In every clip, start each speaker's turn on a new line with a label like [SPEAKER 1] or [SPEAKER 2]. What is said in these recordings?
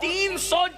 [SPEAKER 1] 300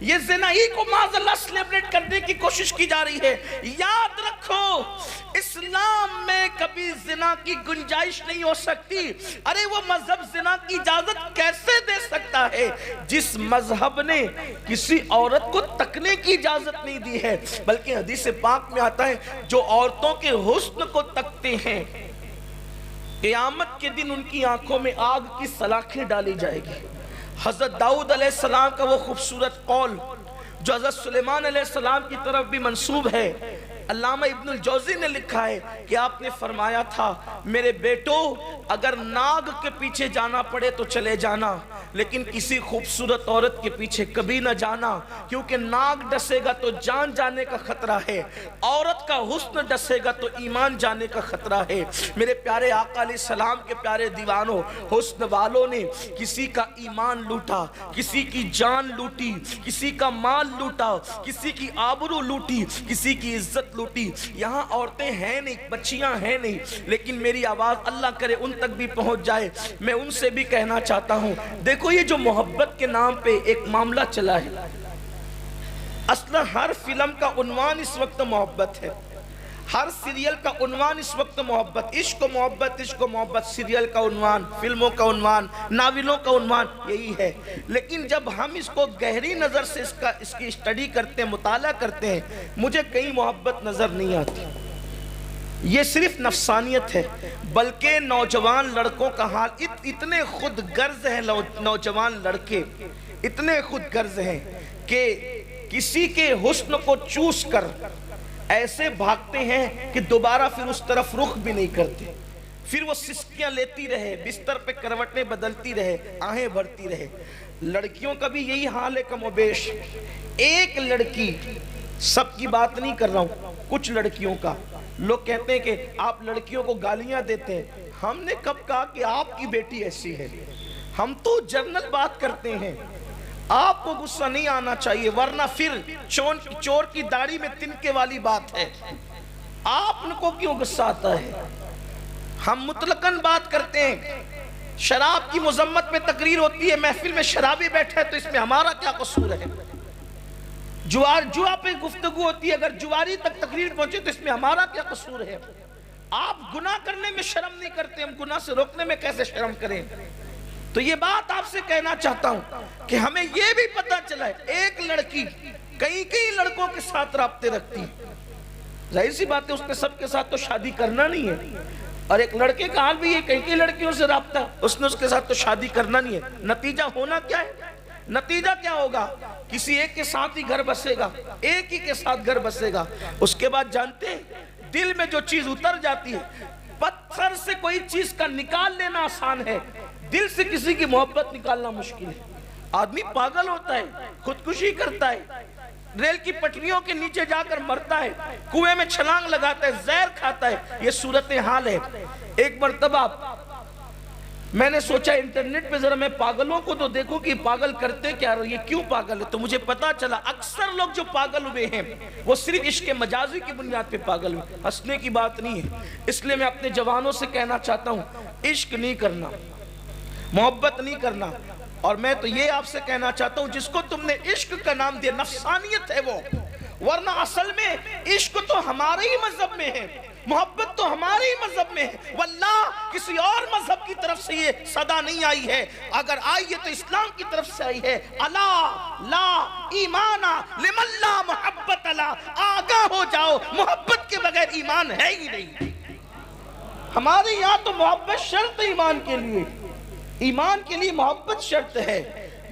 [SPEAKER 1] یہ زنا ہی کو معاذ اللہ سلیبریٹ کرنے کی کوشش کی جا رہی ہے۔ یاد رکھو اسلام میں کبھی زنا کی گنجائش نہیں ہو سکتی۔ ارے وہ مذہب زنا کی اجازت کیسے دے سکتا ہے جس مذہب نے کسی عورت کو تکنے کی اجازت نہیں دی ہے؟ بلکہ حدیث پاک میں آتا ہے جو عورتوں کے حسن کو تکتے ہیں قیامت کے دن ان کی آنکھوں میں آگ کی سلاخیں ڈالی جائے گی۔ حضرت داؤد علیہ السلام کا وہ خوبصورت قول جو حضرت سلیمان علیہ السلام کی طرف بھی منسوب ہے، علامہ ابن الجوزی نے لکھا ہے کہ آپ نے فرمایا تھا میرے بیٹو اگر ناگ کے پیچھے جانا پڑے تو چلے جانا، لیکن کسی خوبصورت عورت کے پیچھے کبھی نہ جانا، کیونکہ ناگ ڈسے گا تو جان جانے کا خطرہ ہے، عورت کا حسن ڈسے گا تو ایمان جانے کا خطرہ ہے۔ میرے پیارے آقا علیہ السلام کے پیارے دیوانوں، حسن والوں نے کسی کا ایمان لوٹا، کسی کی جان لوٹی، کسی کا مال لوٹا، کسی کی آبرو لوٹی، کسی کی عزت لوٹی۔ یہاں عورتیں ہیں نہیں، بچیاں ہیں نہیں، لیکن میری آواز اللہ کرے ان تک بھی پہنچ جائے۔ میں ان سے بھی کہنا چاہتا ہوں، دیکھو یہ جو محبت کے نام پہ ایک معاملہ چلا ہے، اصلا ہر فلم کا عنوان اس وقت محبت ہے، ہر سیریل کا عنوان اس وقت محبت، عشق و محبت، عشق و محبت، سیریل کا عنوان، فلموں کا عنوان، ناولوں کا عنوان یہی ہے۔ لیکن جب ہم اس کو گہری نظر سے اس کی اسٹڈی کرتے ہیں، مطالعہ کرتے ہیں، مجھے کہیں محبت نظر نہیں آتی۔ یہ صرف نفسانیت ہے، بلکہ نوجوان لڑکوں کا حال اتنے خود غرض ہیں، نوجوان لڑکے اتنے خود غرض ہیں کہ کسی کے حسن کو چوس کر ایسے بھاگتے ہیں کہ دوبارہ پھر اس طرف رخ بھی نہیں کرتے، پھر وہ سسکیاں لیتی رہے، بستر پہ کروٹیں بدلتی رہے، آہیں بھرتی رہے۔ لڑکیوں کا بھی یہی حال ہے کم و بیش۔ ایک لڑکی، سب کی بات نہیں کر رہا ہوں، کچھ لڑکیوں کا، لوگ کہتے ہیں کہ آپ لڑکیوں کو گالیاں دیتے ہیں۔ ہم نے کب کہا کہ آپ کی بیٹی ایسی ہے؟ ہم تو جنرل بات کرتے ہیں، آپ کو غصہ نہیں آنا چاہیے، ورنہ پھر چور کی داڑھی میں تنکے والی بات ہے۔ آپ ان کو کیوں غصہ آتا ہے؟ ہم مطلقاً بات کرتے ہیں۔ شراب کی مذمت میں تقریر ہوتی ہے، محفل میں شرابی بیٹھے تو اس میں ہمارا کیا قصور ہے؟ جوا پہ گفتگو ہوتی ہے، اگر جواری تک تقریر پہنچے تو اس میں ہمارا کیا قصور ہے؟ آپ گناہ کرنے میں شرم نہیں کرتے، ہم گناہ سے روکنے میں کیسے شرم کریں؟ تو یہ بات آپ سے کہنا چاہتا ہوں کہ ہمیں یہ بھی پتہ چلا ہے ایک لڑکی کئی لڑکوں کے ساتھ رابطے رکھتی ہے، ظاہر سی بات ہے اس نے سب کے ساتھ تو شادی کرنا نہیں ہے، اور ایک لڑکے کا حال بھی یہ کئی لڑکیوں سے رابطہ، اس نے اس کے ساتھ تو شادی کرنا نہیں ہے۔ نتیجہ ہونا کیا ہے؟ نتیجہ کیا ہوگا؟ کسی ایک کے ساتھ ہی گھر بسے گا، ایک ہی کے ساتھ گھر بسے گا، اس کے بعد جانتے ہیں دل میں جو چیز اتر جاتی ہے، پتھر سے کوئی چیز کا نکال لینا آسان ہے، دل سے کسی کی محبت نکالنا مشکل ہے۔ آدمی پاگل ہوتا ہے، خودکشی کرتا ہے، ریل کی پٹریوں کے نیچے جا کر مرتا ہے، کنویں میں چھلانگ لگاتا ہے، زہر کھاتا ہے۔ یہ صورتحال ہے۔ ایک مرتبہ میں نے سوچا انٹرنیٹ پہ ذرا میں پاگلوں کو تو دیکھوں کہ پاگل کرتے کیا، یہ کیوں پاگل ہے، تو مجھے پتا چلا اکثر لوگ جو پاگل ہوئے ہیں وہ صرف عشق مجازی کی بنیاد پہ پاگل ہوئے، ہنسنے کی بات نہیں ہے۔ اس لیے میں اپنے جوانوں سے کہنا چاہتا ہوں، عشق نہیں کرنا، محبت نہیں کرنا، اور میں تو یہ آپ سے کہنا چاہتا ہوں جس کو تم نے عشق کا نام دیا نفسانیت ہے وہ، ورنہ اصل میں عشق تو ہمارے ہی مذہب میں ہے، محبت تو ہمارے ہی مذہب میں ہے، واللہ کسی اور مذہب کی طرف سے یہ صدا نہیں آئی ہے، اگر آئی ہے تو اسلام کی طرف سے آئی ہے۔ الا لا ایمان لمن لا محبت لا، آگاہ ہو جاؤ محبت کے بغیر ایمان ہے ہی نہیں۔ ہمارے یہاں تو محبت شرط ہے ایمان کے لیے، ایمان کے لیے محبت شرط ہے،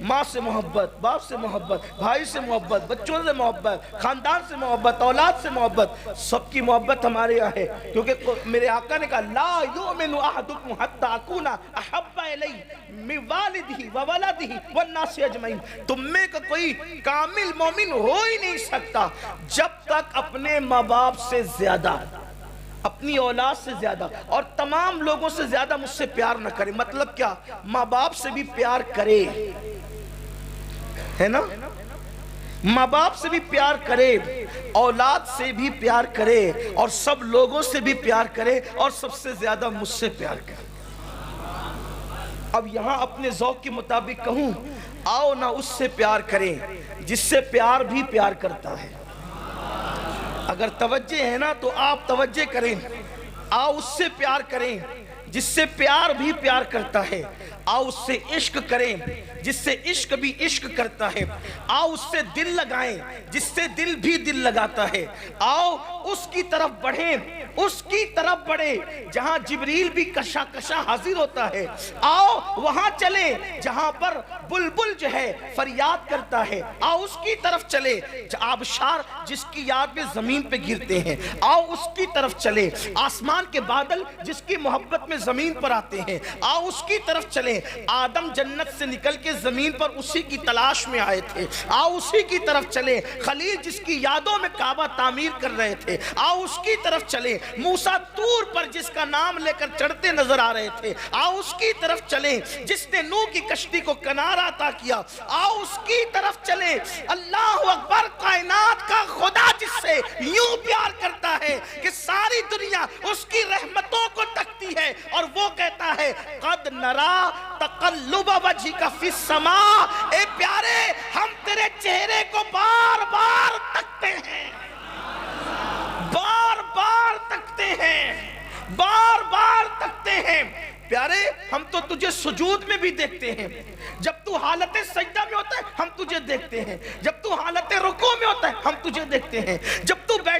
[SPEAKER 1] ماں سے محبت، باپ سے محبت، بھائی سے محبت، بچوں سے محبت، خاندان سے محبت، اولاد سے محبت، سب کی محبت ہمارے یہاں ہے، کیونکہ میرے آقا نے کہا لا یؤمن احدکم حتی اکون احب الیہ من والدہ وولدہ والناس اجمعین، تم میں کا کوئی کامل مومن ہو ہی نہیں سکتا جب تک اپنے ماں باپ سے زیادہ، اپنی اولاد سے زیادہ اور تمام لوگوں سے زیادہ مجھ سے پیار نہ کرے۔ مطلب کیا؟ ماں باپ سے بھی پیار کرے، ہے نا؟ ماں باپ سے بھی پیار کرے، اولاد سے بھی پیار کرے، اور سب لوگوں سے بھی پیار کرے، اور سب سے زیادہ مجھ سے پیار کرے۔ اب یہاں اپنے ذوق کے مطابق کہوں، آؤ نہ اس سے پیار کریں جس سے پیار بھی پیار کرتا ہے. اگر توجہ ہے نا تو آپ توجہ کریں. آؤ اس سے پیار کریں جس سے پیار بھی پیار کرتا ہے. آؤ اس سے عشق کریں جس سے عشق بھی عشق کرتا ہے. آؤ اس سے دل لگائیں جس سے دل بھی دل لگاتا ہے. آؤ اس کی طرف بڑھیں, اس کی طرف بڑھیں جہاں جبریل بھی کشا کشا حاضر ہوتا ہے. آؤ وہاں چلیں جہاں پر بلبل جو ہے فریاد کرتا ہے. آؤ اس کی طرف چلے آبشار جس کی یاد میں زمین پہ گرتے ہیں. آؤ اس کی طرف چلے آسمان کے بادل جس کی محبت میں زمین پر آتے ہیں. آؤ اس کی طرف چلیں. آدم جنت سے نکل کے زمین پر اسی کی تلاش میں آئے تھے. آؤ اسی کی طرف چلیں. خلیل جس کی یادوں میں کعبہ تعمیر کر رہے تھے, آؤ اس کی طرف چلیں. موسیٰ طور پر جس کا نام لے کر چڑھتے نظر آ رہے تھے, آؤ اس کی طرف چلیں. جس نے نوح کی کشتی کو کنارہ عطا کیا, آؤ اس کی طرف چلیں. اللہ اکبر, کائنات کا خدا جس سے یوں پیار کرتا ہے کہ ساری دنیا اس کی رحمتوں کو تکتی ہے, اور وہ کہتا ہے قد نرا تقلب وجہک فی السماء. اے پیارے, ہم تیرے چہرے کو بار بار تکتے ہیں, بار بار تکتے ہیں, بار بار تکتے ہیں. پیارے, ہم تو تجھے سجود میں بھی دیکھتے ہیں. جب تو حالت سجدہ میں ہوتا ہے ہم تجھے دیکھتے ہیں. جب تو حالت رکوع میں ہوتا ہے ہم تجھے دیکھتے ہیں. جب تو بیٹھ